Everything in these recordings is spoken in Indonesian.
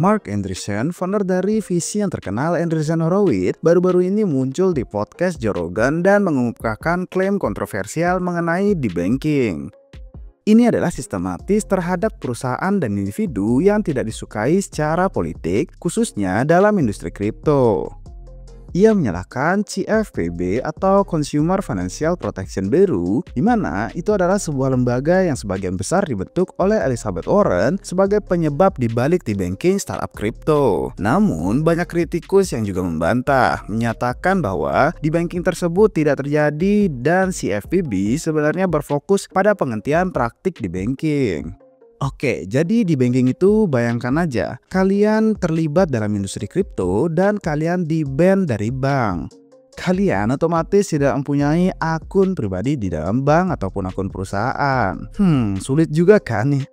Marc Andreessen, founder dari visi yang terkenal Andreessen Horowitz, baru-baru ini muncul di podcast Joe Rogan dan mengemukakan klaim kontroversial mengenai debanking. Ini adalah sistematis terhadap perusahaan dan individu yang tidak disukai secara politik, khususnya dalam industri kripto. Ia menyalahkan CFPB atau Consumer Financial Protection Bureau, di mana itu adalah sebuah lembaga yang sebagian besar dibentuk oleh Elizabeth Warren sebagai penyebab dibalik debanking startup kripto. Namun, banyak kritikus yang juga membantah, menyatakan bahwa debanking tersebut tidak terjadi dan CFPB sebenarnya berfokus pada penghentian praktik debanking. Oke, jadi di banking itu bayangkan aja, kalian terlibat dalam industri kripto dan kalian di-ban dari bank. Kalian otomatis tidak mempunyai akun pribadi di dalam bank ataupun akun perusahaan. Sulit juga kan nih?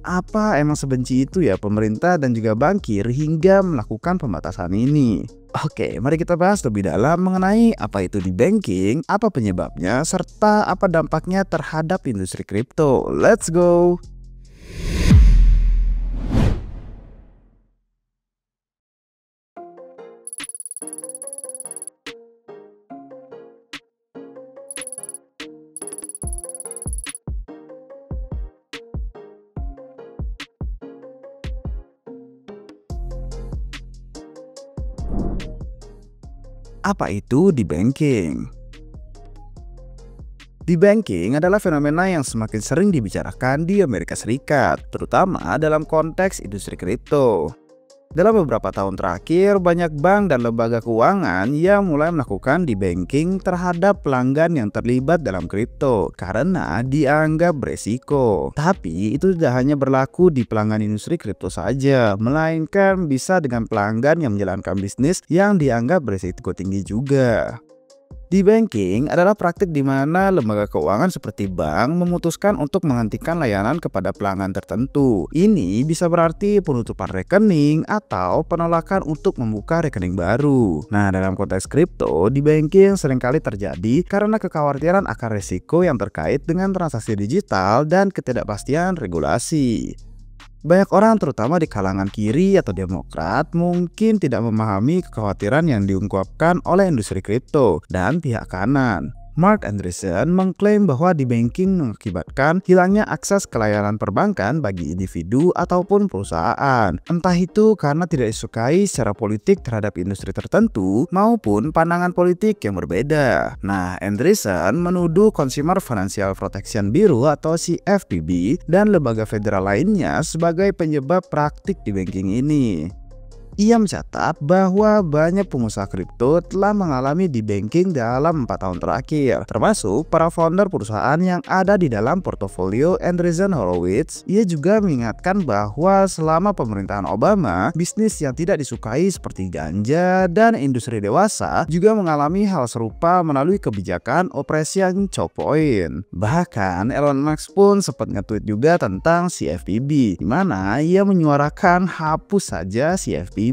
Apa emang sebenci itu ya pemerintah dan juga bankir hingga melakukan pembatasan ini? Oke, mari kita bahas lebih dalam mengenai apa itu debanking, apa penyebabnya, serta apa dampaknya terhadap industri kripto. Let's go! Apa itu debanking? Debanking adalah fenomena yang semakin sering dibicarakan di Amerika Serikat, terutama dalam konteks industri kripto. Dalam beberapa tahun terakhir, banyak bank dan lembaga keuangan yang mulai melakukan debanking terhadap pelanggan yang terlibat dalam kripto karena dianggap beresiko. Tapi itu tidak hanya berlaku di pelanggan industri kripto saja, melainkan bisa dengan pelanggan yang menjalankan bisnis yang dianggap beresiko tinggi juga. Debanking adalah praktik di mana lembaga keuangan seperti bank memutuskan untuk menghentikan layanan kepada pelanggan tertentu. Ini bisa berarti penutupan rekening atau penolakan untuk membuka rekening baru. Nah, dalam konteks kripto, debanking seringkali terjadi karena kekhawatiran akan risiko yang terkait dengan transaksi digital dan ketidakpastian regulasi. Banyak orang terutama di kalangan kiri atau demokrat mungkin tidak memahami kekhawatiran yang diungkapkan oleh industri kripto dan pihak kanan. Marc Andreessen mengklaim bahwa debanking mengakibatkan hilangnya akses ke layanan perbankan bagi individu ataupun perusahaan. Entah itu karena tidak disukai secara politik terhadap industri tertentu maupun pandangan politik yang berbeda. Nah, Andreessen menuduh Consumer Financial Protection Bureau atau CFPB dan lembaga federal lainnya sebagai penyebab praktik debanking ini. Ia mencatat bahwa banyak pengusaha kripto telah mengalami debanking dalam 4 tahun terakhir, termasuk para founder perusahaan yang ada di dalam portofolio Andreessen Horowitz. Ia juga mengingatkan bahwa selama pemerintahan Obama, bisnis yang tidak disukai seperti ganja dan industri dewasa juga mengalami hal serupa melalui kebijakan Operation Choke Point. Bahkan Elon Musk pun sempat nge-tweet juga tentang CFPB, di mana ia menyuarakan hapus saja CFPB.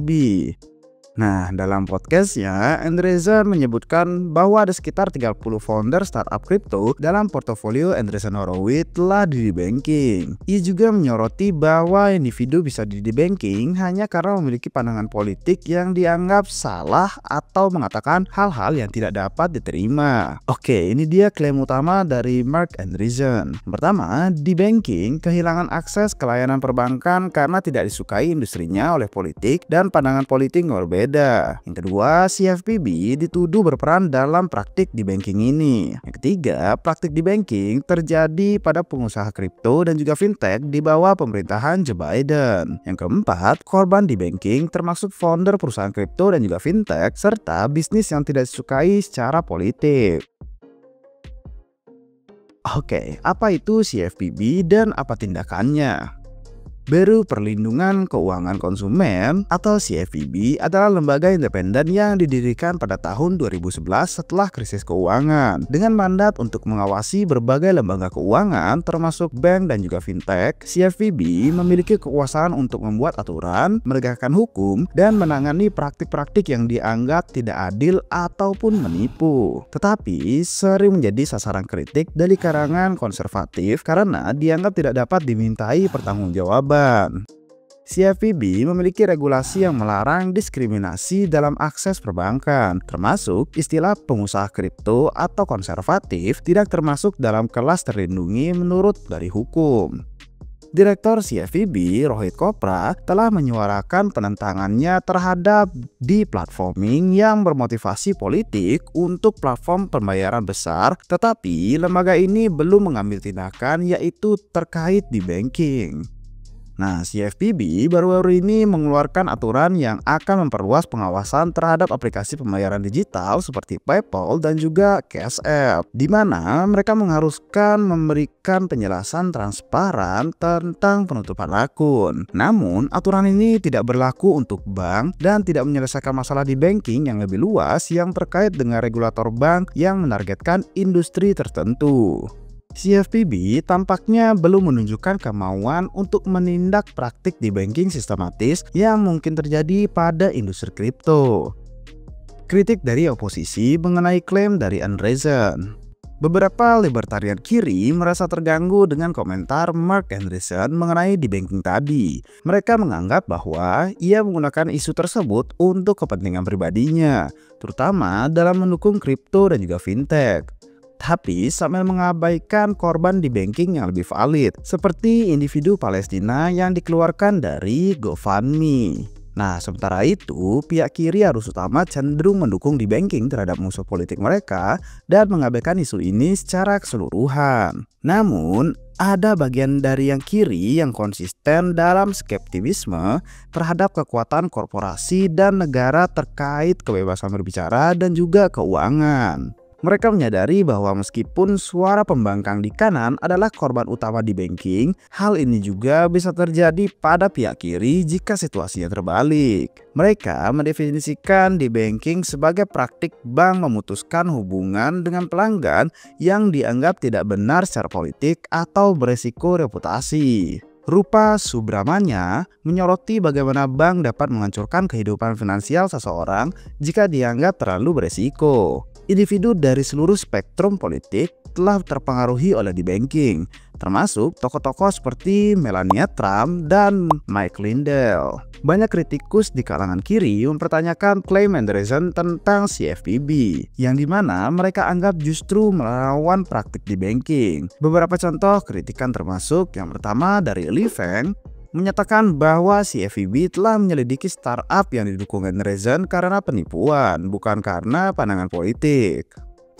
Nah, dalam podcastnya, Andreessen menyebutkan bahwa ada sekitar 30 founder startup kripto dalam portofolio Andreessen Horowitz telah di-debanking. Ia juga menyoroti bahwa individu bisa di-debanking hanya karena memiliki pandangan politik yang dianggap salah atau mengatakan hal-hal yang tidak dapat diterima. Oke, ini dia klaim utama dari Marc Andreessen. Pertama, debanking kehilangan akses ke layanan perbankan karena tidak disukai industrinya oleh politik dan pandangan politik yang berbeda. Yang kedua, CFPB dituduh berperan dalam praktik debanking ini. Yang ketiga, praktik debanking terjadi pada pengusaha kripto dan juga fintech di bawah pemerintahan Joe Biden. Yang keempat, korban debanking termasuk founder perusahaan kripto dan juga fintech serta bisnis yang tidak disukai secara politik. Oke, apa itu CFPB dan apa tindakannya? Bureau Perlindungan Keuangan Konsumen atau CFPB adalah lembaga independen yang didirikan pada tahun 2011 setelah krisis keuangan dengan mandat untuk mengawasi berbagai lembaga keuangan termasuk bank dan juga fintech. CFPB memiliki kekuasaan untuk membuat aturan, menegakkan hukum, dan menangani praktik-praktik yang dianggap tidak adil ataupun menipu. Tetapi sering menjadi sasaran kritik dari kalangan konservatif karena dianggap tidak dapat dimintai pertanggungjawaban. CFPB memiliki regulasi yang melarang diskriminasi dalam akses perbankan, termasuk istilah pengusaha kripto atau konservatif tidak termasuk dalam kelas terlindungi menurut dari hukum. Direktur CFPB, Rohit Chopra, telah menyuarakan penentangannya terhadap deplatforming yang bermotivasi politik untuk platform pembayaran besar, tetapi lembaga ini belum mengambil tindakan yaitu terkait di banking. Nah, CFPB baru-baru ini mengeluarkan aturan yang akan memperluas pengawasan terhadap aplikasi pembayaran digital seperti PayPal dan juga Cash App, di mana mereka mengharuskan memberikan penjelasan transparan tentang penutupan akun. Namun, aturan ini tidak berlaku untuk bank dan tidak menyelesaikan masalah di banking yang lebih luas yang terkait dengan regulator bank yang menargetkan industri tertentu. CFPB tampaknya belum menunjukkan kemauan untuk menindak praktik di banking sistematis yang mungkin terjadi pada industri kripto. Kritik dari oposisi mengenai klaim dari Andreessen. Beberapa libertarian kiri merasa terganggu dengan komentar Mark Andreessen mengenai di banking tadi. Mereka menganggap bahwa ia menggunakan isu tersebut untuk kepentingan pribadinya, terutama dalam mendukung kripto dan juga fintech. Tapi sambil mengabaikan korban di banking yang lebih valid, seperti individu Palestina yang dikeluarkan dari GoFundMe. Nah, sementara itu, pihak kiri arus utama cenderung mendukung di banking terhadap musuh politik mereka dan mengabaikan isu ini secara keseluruhan. Namun, ada bagian dari yang kiri yang konsisten dalam skeptisisme terhadap kekuatan korporasi dan negara terkait kebebasan berbicara dan juga keuangan. Mereka menyadari bahwa meskipun suara pembangkang di kanan adalah korban utama di banking, hal ini juga bisa terjadi pada pihak kiri jika situasinya terbalik. Mereka mendefinisikan di banking sebagai praktik bank memutuskan hubungan dengan pelanggan yang dianggap tidak benar secara politik atau beresiko reputasi. Rupa Subramanya menyoroti bagaimana bank dapat menghancurkan kehidupan finansial seseorang jika dianggap terlalu beresiko. Individu dari seluruh spektrum politik telah terpengaruhi oleh di banking, termasuk tokoh-tokoh seperti Melania Trump dan Mike Lindell. Banyak kritikus di kalangan kiri mempertanyakan klaim Andreessen tentang CFPB, yang dimana mereka anggap justru melawan praktik di banking. Beberapa contoh kritikan termasuk yang pertama dari Li Feng, menyatakan bahwa CFPB telah menyelidiki startup yang didukung Andreessen karena penipuan, bukan karena pandangan politik.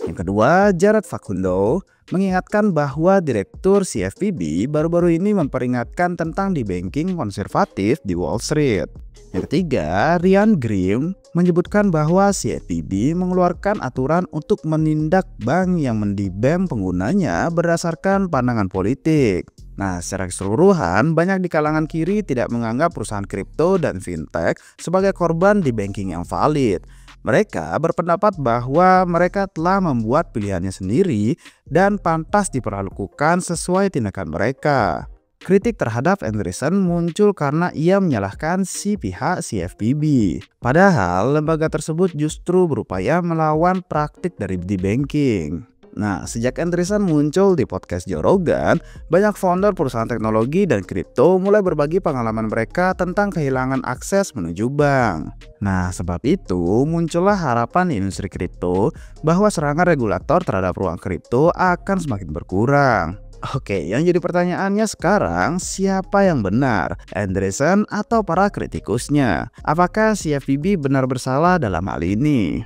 Yang kedua, Jared Facundo mengingatkan bahwa direktur CFPB baru-baru ini memperingatkan tentang di banking konservatif di Wall Street. Yang ketiga, Ryan Grim menyebutkan bahwa CFPB mengeluarkan aturan untuk menindak bank yang mendibem penggunanya berdasarkan pandangan politik. Nah, secara keseluruhan, banyak di kalangan kiri tidak menganggap perusahaan kripto dan fintech sebagai korban di banking yang valid. Mereka berpendapat bahwa mereka telah membuat pilihannya sendiri dan pantas diperlakukan sesuai tindakan mereka. Kritik terhadap Andreessen muncul karena ia menyalahkan si pihak CFPB. Padahal lembaga tersebut justru berupaya melawan praktik dari di banking. Nah, sejak Andreessen muncul di podcast Joe Rogan, banyak founder perusahaan teknologi dan kripto mulai berbagi pengalaman mereka tentang kehilangan akses menuju bank. Nah, sebab itu muncullah harapan di industri kripto bahwa serangan regulator terhadap ruang kripto akan semakin berkurang. Oke, yang jadi pertanyaannya sekarang, siapa yang benar? Andreessen atau para kritikusnya? Apakah CFPB benar bersalah dalam hal ini?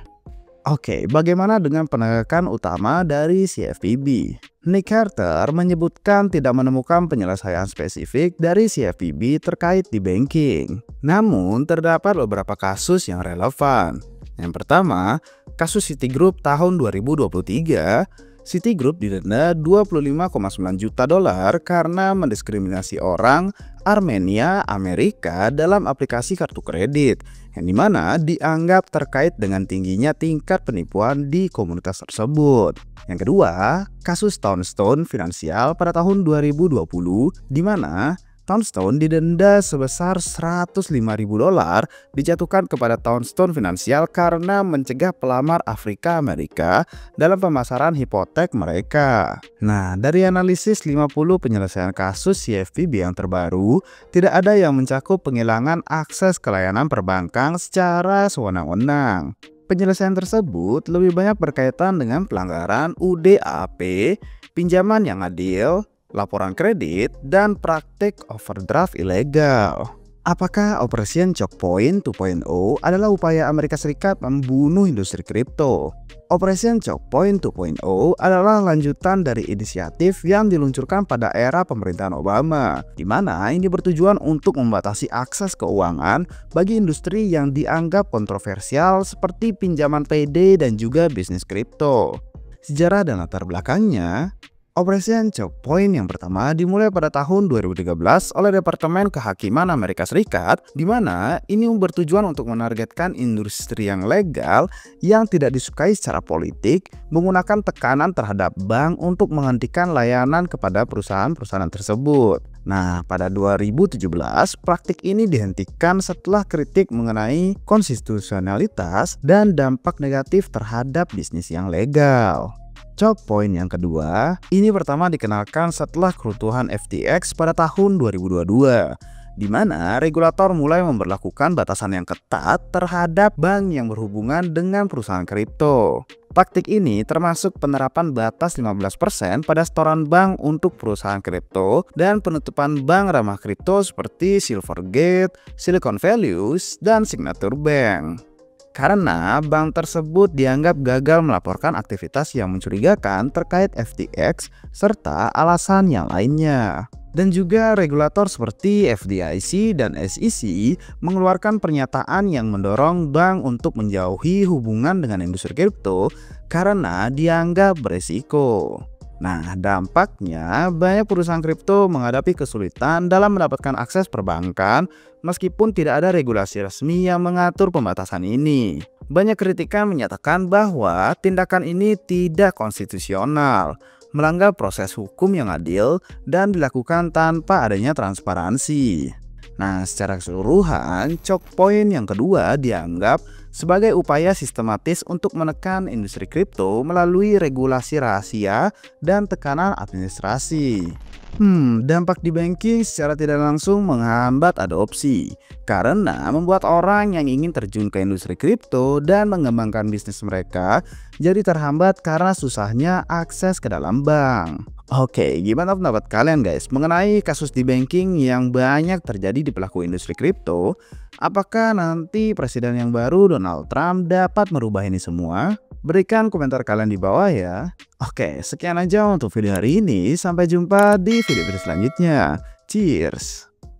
Oke, bagaimana dengan penegakan utama dari CFPB? Nick Carter menyebutkan tidak menemukan penyelesaian spesifik dari CFPB terkait di banking. Namun, terdapat beberapa kasus yang relevan. Yang pertama, kasus Citigroup tahun 2023. Citigroup didenda 25,9 juta dolar karena mendiskriminasi orang Armenia Amerika dalam aplikasi kartu kredit, yang dimana dianggap terkait dengan tingginya tingkat penipuan di komunitas tersebut. Yang kedua, kasus Townstone Finansial pada tahun 2020, di mana Town Stone didenda sebesar 105.000 dolar dijatuhkan kepada Town Stone Finansial karena mencegah pelamar Afrika Amerika dalam pemasaran hipotek mereka. Nah, dari analisis 50 penyelesaian kasus CFPB yang terbaru, tidak ada yang mencakup penghilangan akses ke layanan perbankan secara sewenang-wenang. Penyelesaian tersebut lebih banyak berkaitan dengan pelanggaran UDAP, pinjaman yang adil, laporan kredit, dan praktik overdraft ilegal. Apakah Operation Choke Point 2.0 adalah upaya Amerika Serikat membunuh industri kripto? Operation Choke Point 2.0 adalah lanjutan dari inisiatif yang diluncurkan pada era pemerintahan Obama, di mana ini bertujuan untuk membatasi akses keuangan bagi industri yang dianggap kontroversial seperti pinjaman payday dan juga bisnis kripto. Sejarah dan latar belakangnya, Operation Choke Point yang pertama dimulai pada tahun 2013 oleh Departemen Kehakiman Amerika Serikat, di mana ini bertujuan untuk menargetkan industri yang legal yang tidak disukai secara politik, menggunakan tekanan terhadap bank untuk menghentikan layanan kepada perusahaan-perusahaan tersebut. Nah, pada 2017, praktik ini dihentikan setelah kritik mengenai konstitusionalitas dan dampak negatif terhadap bisnis yang legal. Choke Point yang kedua, ini pertama dikenalkan setelah kerusuhan FTX pada tahun 2022, di mana regulator mulai memberlakukan batasan yang ketat terhadap bank yang berhubungan dengan perusahaan kripto. Praktik ini termasuk penerapan batas 15% pada setoran bank untuk perusahaan kripto dan penutupan bank ramah kripto seperti Silvergate, Silicon Valley, dan Signature Bank. Karena bank tersebut dianggap gagal melaporkan aktivitas yang mencurigakan terkait FTX serta alasan yang lainnya. Dan juga regulator seperti FDIC dan SEC mengeluarkan pernyataan yang mendorong bank untuk menjauhi hubungan dengan industri kripto karena dianggap beresiko. Nah, dampaknya banyak perusahaan kripto menghadapi kesulitan dalam mendapatkan akses perbankan meskipun tidak ada regulasi resmi yang mengatur pembatasan ini. Banyak kritikan menyatakan bahwa tindakan ini tidak konstitusional, melanggar proses hukum yang adil, dan dilakukan tanpa adanya transparansi. Nah, secara keseluruhan, Choke Point yang kedua dianggap sebagai upaya sistematis untuk menekan industri kripto melalui regulasi rahasia dan tekanan administrasi. Dampak di banking secara tidak langsung menghambat adopsi karena membuat orang yang ingin terjun ke industri kripto dan mengembangkan bisnis mereka jadi terhambat karena susahnya akses ke dalam bank. Oke, gimana pendapat kalian guys mengenai kasus di banking yang banyak terjadi di pelaku industri kripto? Apakah nanti presiden yang baru Donald Trump dapat merubah ini semua? Berikan komentar kalian di bawah ya. Oke, sekian aja untuk video hari ini. Sampai jumpa di video-video selanjutnya. Cheers!